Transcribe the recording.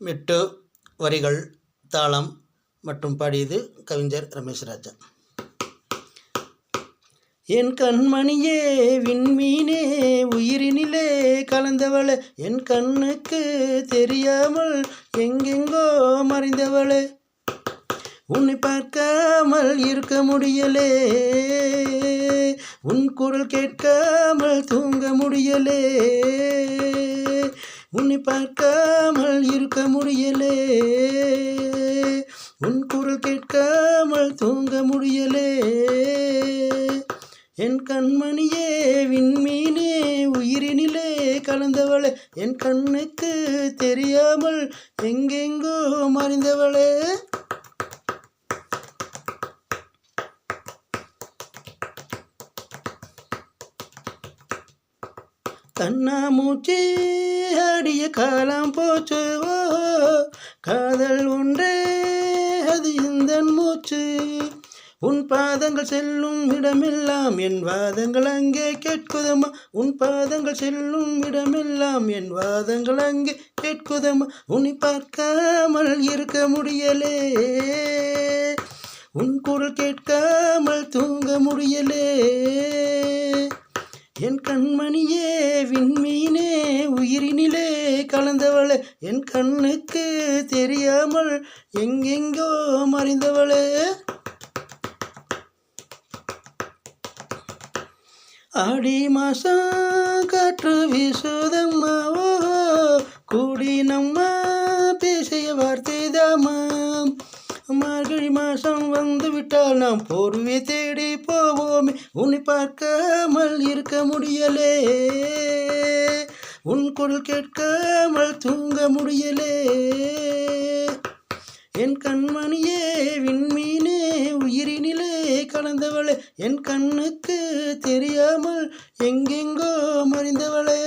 மெட்டு, வரிகள், தாளம் மற்றும் பாடியது கவிஞர் ரமேஷ் ராஜா. என் கண்மணியே விண்மீனே உயிரினிலே கலந்தவளே, என் கண்ணுக்கு தெரியாமல் எங்கெங்கோ மறைந்தவளே, உன்னை பார்க்காமல் இருக்க முடியலே, உன் குரல் கேட்காமல் தூங்க முடியலே, உன்னை பார்க்காமல் இருக்க முடியலே, உன் குரல் கேட்காமல் தூங்க முடியலே. என் கண்மணியே விண்மீனே உயிரினிலே கலந்தவளே, என் கண்ணுக்கு தெரியாமல் எங்கெங்கோ மறைந்தவளே. கண்ணாமூச்சி ஆடிய காலம் போச்சு, ஓ காதல் ஒன்றே அது இந்த மூச்சு, உன் பாதங்கள் செல்லும் இடமெல்லாம் என் வாதங்கள் அங்கே கேட்குதம்மா, உன் பாதங்கள் செல்லும் இடமெல்லாம் என் வாதங்கள் அங்கே கேட்குதம்மா, உன்னை பார்க்காமல் இருக்க முடியலே, உன் குரல் கேட்காமல் தூங்க முடியலே. என் கண்மணியே விண்மீனே உயிரினிலே கலந்தவளே, என் கண்ணுக்கு தெரியாமல் எங்கெங்கோ மறைந்தவளே. ஆடி மாசம் காற்று வீசுதம்மா, ஓ கூடி நம்ம பேசிய வார்த்தைதாம்மா, மார்கழி மாசம் வந்து விட்டால் நாம் போர்வை தேடி போவோமே, உன்னை பார்க்காமல் இருக்க முடியலே, உன் குரல் கேட்காமல் தூங்க முடியலே. என் கண்மணியே விண்மீனே உயிரினிலே கலந்தவளே, என் கண்ணுக்கு தெரியாமல் எங்கெங்கோ மறைந்தவளே.